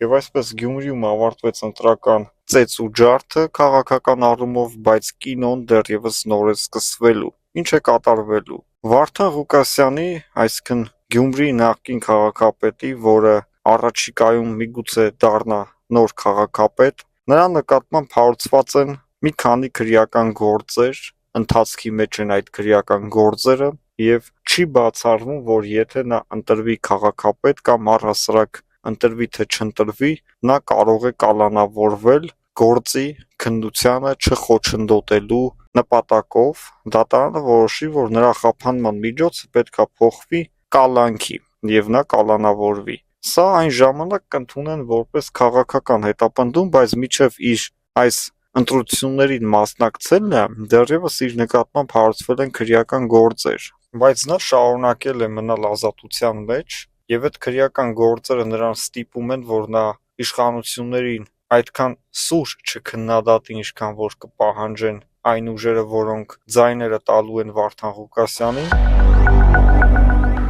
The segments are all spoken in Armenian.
Եվ այսպես Գյումրիում ավարտվեց ընտրական ծեծ ու ջարդը քաղաքական առումով, բայց կինոն դեռևս նոր է սկսվելու։ Ինչ է կատարվելու։ Վարդան Ղուկասյանի, այսինքն Գյումրիի նախկին քաղաքապետի, որը առաջիկայում միգուցե դառնա նոր քաղաքապետ, նրա նկատմամբ հարուցված են մի քանի քրեական գործեր, ընթացքի մեջ են այդ քրեական գործերը, եւ չի բացառվում, որ եթե նա ընտրվի քաղաքապետ կամ առհասարակ ընտրվի թե չընտրվի, նա կարող է կալանավորվել գործի քննությանը չխոչընդոտելու նպատակով, դատարանը որոշի, որ նրա խափանման միջոցը պետքա փոխվի կալանքի եւ նա կալանավորվի։ Սա այն ժամանակ կընդունեն որպես քաղաքական հետապնդում, բայց մինչև իր այս ընտրություններին մասնակցելն է, դեռևս իր նկատմամբ հարուցվել են քրեական գործեր, բայց նա շարունակել է մնալ ազատության մեջ, եւ այդ քրեական գործերը նրան ստիպում են, որ նա իշխանություններին այդքան սուր չքննադատի, ինչքան որ կպահանջեն այն ուժերը, որոնք ձայները տալու են Վարդան Ղուկասյանին,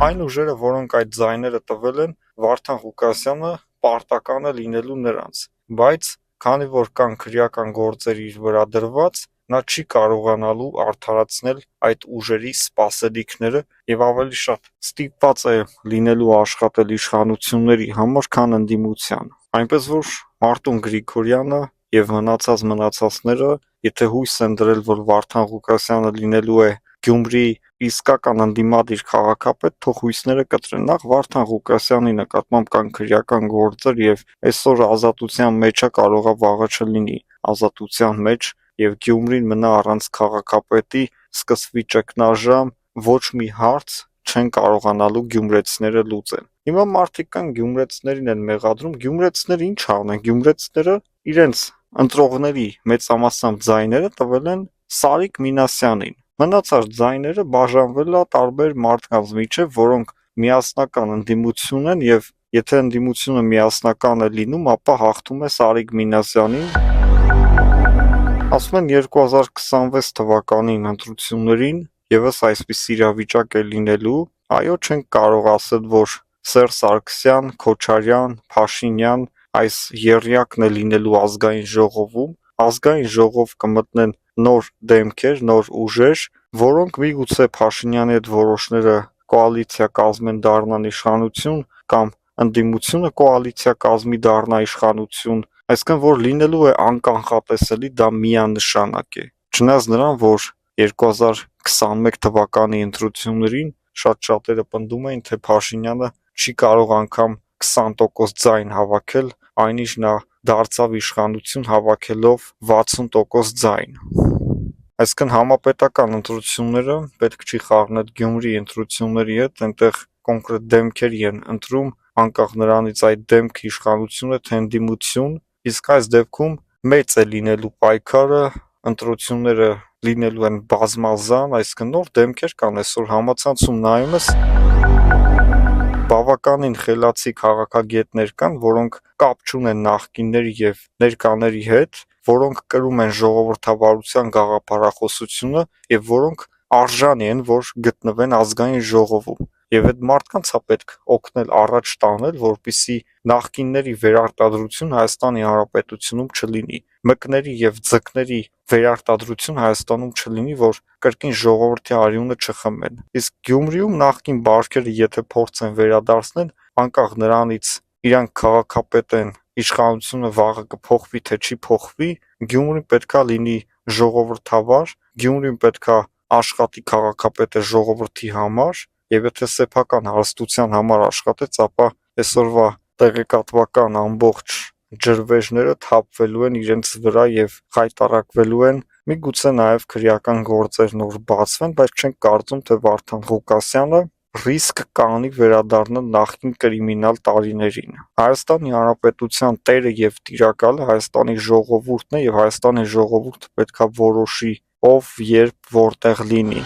այն ուժերը, որոնք այդ ձայները տվել են, Վարդան Ղուկասյանը պարտական է լինելու նրանց, բայց քանի որ կան քրեական գործեր իր վրա դրված, նա չի կարողանալու արդարացնել այդ ուժերի սպասելիքները եւ ավելի շատ ստիպված է լինելու աշխատել իշխանությունների համար, քան ընդդիմության։ Այնպես որ Մարտուն Գրիգորյանը եւ մնացածները, եթե հույս են դրել, որ Վարդան Ղուկասյանը լինելու է Գյումրիի իսկական ընդդիմադիր քաղաքապետ, թող հույսները կտրեն։ Նախ Վարդան Ղուկասյանի նկատմամբ կան քրեական գործեր եւ այսօր ազատության մեջ է, կարողա վաղը չլինի ազատության մեջ եւ Գյումրին մնա առանց քաղաքապետի, սկսվի ճգնաժամ, ոչ մի հարց չեն կարողանալու գյումրեցիները լուծել։ Հիմա մարդիկ կան գյումրեցիներին են մեղադրում, գյումրեցիները ինչ անեն, գյումրեցիները իրենց ընտրողների մեծամասամբ ձայները տվել են Սարիկ Մինասյանին։ Մնացած ձայները բաժանվել է տարբեր մարդկանց միջև, որոնք միասնական ընդդիմություն են եւ եթե ընդդիմությունը միասնական է լինում, ապա հաղթում է Սարիկ Մինասյանին։ Ասում են 2026 թվականի ընտրություններին եւս այսպիսի իրավիճակ է լինելու, այո, չենք կարող ասել, որ Սերժ Սարգսյան, Քոչարյան, Փաշինյան այս եռյակն է լինելու ազգային ժողովում, ազգային ժողով կմտնեն նոր դեմքեր, նոր ուժեր, որոնք միգուցե Փաշինյանի հետ որոշները կոալիցիա կազմեն, դառնան իշխանություն կամ ընդդիմությունը կոալիցիա կազմի, դառնա իշխանություն, այսինքն որ լինելու է անկանխատեսելի, դա միանշանակ է։ Չնայած նրան, որ 2021 թվականի ընտրություններին շատ շատերը պնդում էին, թե Փաշինյանը չի կարող անգամ 20% ձայն հավաքել, այնինչ նա դարձավ իշխանություն հավաքելով 60% ձայն։ Այսինքն համապետական ընտրությունները պետք չի խառնել Գյումրիի ընտրությունների հետ, այնտեղ կոնկրետ դեմքերի են ընտրում, անկախ նրանից այդ դեմքը իշխանություն է թե ընդդիմություն, իսկ այս դեպքում մեծ է լինելու պայքարը, ընտրությունները լինելու են բազմազան, այսինքն նոր դեմքեր կան, այսօր համացանցում նայում ես, բավականին խելացի քաղաքագետներ կան, որոնք կապ չունեն նախկինների եւ ներկաների հետ, որոնք կրում են ժողովրդավարության գաղափարախոսությունը եւ որոնք արժանի են, որ գտնվեն ազգային ժողովում։ Եվ այդ մարդկանց է պետք օգնել առաջ տանել, որպեսզի նախկինների վերարտադրություն Հայաստանի Հանրապետությունում չլինի, մկների եւ ձկների վերարտադրություն Հայաստանում չլինի, որ կրկին ժողովրդի արյունը չխմեն։ Իսկ Գյումրիում նախկին բարքերը եթե փորձեն վերադարձնել, անկախ նրանից իրանք քաղաքապետ են, իշխանությունը վաղը կփոխվի թե չի փոխվի, Գյումրին պետքա լինի ժողովրդավար, Գյումրին պետքա աշխատի քաղաքապետը ժողովրդի համար, եւ եթե սեփական հարստության համար աշխատեց, ապա այսօրվա տեղեկատվական ամբողջ ջրվեժները թափվելու են իրենց վրա եւ խայտարակվելու են, միգուցե նաեւ քրեական գործեր նոր բացվեն, բայց չենք կարծում, թե Վարդան Ղուկասյանը ռիսկ կանի վերադառնալ նախկին կրիմինալ տարիներին։ Հայաստանի Հանրապետության տերը եւ տիրակալը Հայաստանի ժողովուրդն է եւ Հայաստանի ժողովուրդը պետքա որոշի ով, երբ, որտեղ լինի։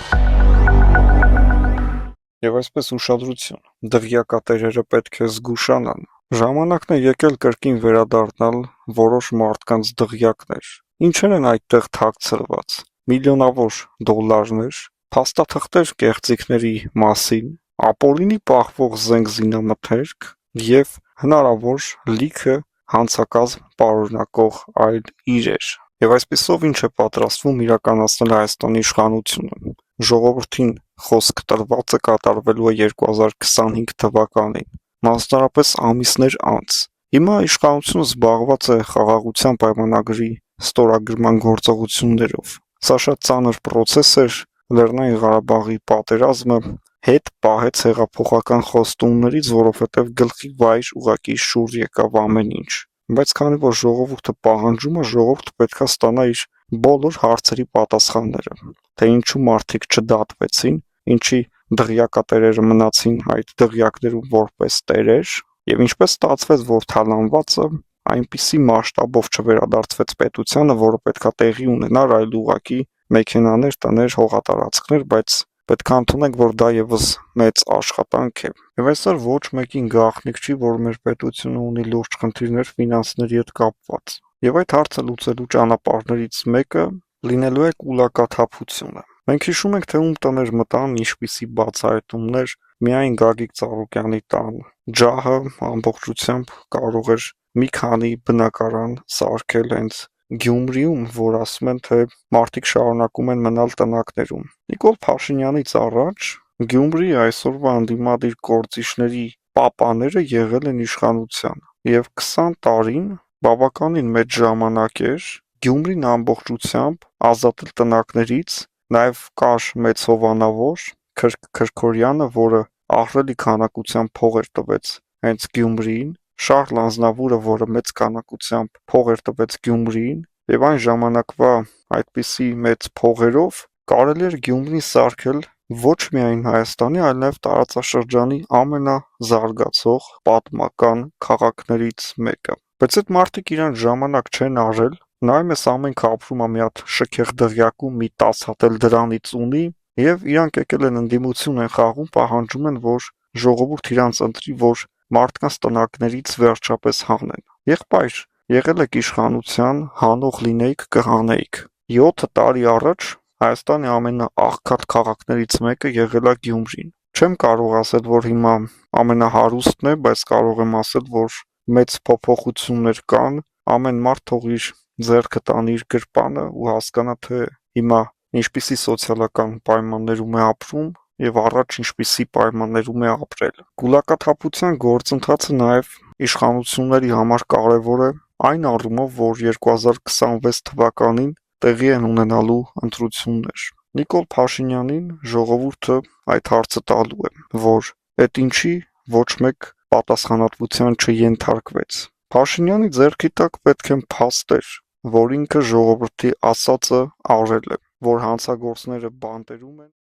Եվ այսպես ուշադրություն, դղյակատերերը պետք է զգուշանան։ Ժամանակն է եկել կրկին վերադառնալ որոշ մարդկանց դղյակներ։ Ինչեր են այդտեղ թաքցրված։ Միլիոնավոր դոլարներ, փաստաթղթեր կեղծիքների մասին, ապօրինի պահվող զենք զինամթերք եւ հնարավոր լիքը հանցակազմ պարունակող այլ իրեր։ Եվ այսպիսով ինչ է պատրաստվում իրականացնել Հայաստանի իշխանությունը։ Ժողովրդին խոսք տրված է կատարվելու է 2025 թվականին, մասնավորապես ամիսներ անց։ Հիմա իշխանությունը զբաղված է խաղաղության պայմանագրի ստորագրման գործողություններով։ Սա շատ ծանր պրոցես էր, Լեռնային Ղարաբաղի պատերազմը հետ պահեց հեղափոխական խոստումներից, որովհետև գլխի վայր ուղղակի շուռ եկավ ամեն ինչ։ Բայց քանի որ ժողովուրդը պահանջում է, ժողովուրդը պետք է ստանա իր բոլոր հարցերի պատասխանները, թե ինչու մարդիկ չդատվեցին, ինչի դղյակատերերը մնացին այդ դղյակներում որպես տերեր, եւ ինչպես ստացվեց, որ թալանվածը այնպիսի մասշտաբով չվերադարձվեց պետությանը, որը պետք է տեղի ունենար, այլ ուղղակի մեքենաներ, տներ, հողատարածքներ, բայց պետք է ընդունենք, որ դա եւս մեծ աշխատանք է։ Եվ այսօր ոչ մեկին գաղտնիք չի, որ մեր պետությունը ունի լուրջ խնդիրներ ֆինանսների հետ կապված։ Եվ այդ հարցը լուծելու ճանապարհներից մեկը լինելու է կուլակաթափությունը։ Մենք հիշում ենք, թե ում տներ մտան, ինչպիսի բացահայտումներ միայն Գագիկ Ծառուկյանի տան ջահը ամբողջությամբ կարող էր մի քանի բնակարան սարքել հենց Գյումրիում, որ ասում են, թե մարդիկ շարունակում են մնալ տնակներում։ Նիկոլ Փաշինյանից առաջ Գյումրիի այսօրվա ընդդիմադիր գործիչների պապաները եղել են իշխանության, եւ 20 տարին բավականին մեծ ժամանակ էր Գյումրին ամբողջությամբ ազատել տնակներից, նաեւ կար մեծ հովանավոր Քրքորյանը, որը ահռելի քանակությամբ փողեր տվեց հենց Գյումրիին, Շարլ Անձնավուրը, որը մեծ քանակությամբ փողեր տվեց Գյումրիին, եւ այն ժամանակվա այդպիսի մեծ փողերով կարելի էր Գյումրին սարքել ոչ միայն Հայաստանի, այլ նաեւ տարածաշրջանի ամենազարգացող պատմական քաղաքներից մեկը։ Բայց այդ մարդիկ իրան ժամանակ չեն արել, նայում ես ամենքը ապրում է մի հատ շքեղ դղյակում, մի 10 հատ էլ դրանից ունի, եւ իրանք եկել են ընդդիմություն են խաղում, պահանջում են, որ ժողովուրդ իրանց ընտրի, որ մարդկանց տնակներից վերջապես հանեն։ Եղբայր, եղել եք իշխանության, հանող լինեիք, կհանեիք։ 7 տարի առաջ Հայաստանի ամենաաղքատ քաղաքներից մեկը եղել է Գյումրին։ Չեմ կարող ասել, որ հիմա ամենահարուստն է, բայց կարող եմ ասել, որ մեծ փոփոխություններ կան, ամեն մարդ թող իր ձեռքը տանի իր գրպանը ու հասկանա, թե հիմա ինչպիսի սոցիալական պայմաններում է ապրում եւ առաջ ինչպիսի պայմաններում է ապրել։ Գուլակաթափության գործընթացը նաեւ իշխանությունների համար կարևոր է այն առումով, որ 2026 թվականին տեղի են ունենալու ընտրություններ։ Նիկոլ Փաշինյանին ժողովուրդը այդ հարցը տալու է, որ այդ ինչի ոչ մեկ պատասխանատվության չենթարկվեց։ Փաշինյանի ձեռքի տակ պետք են փաստեր, որ ինքը ժողովրդի ասածը արել է, որ հանցագործները բանտերում են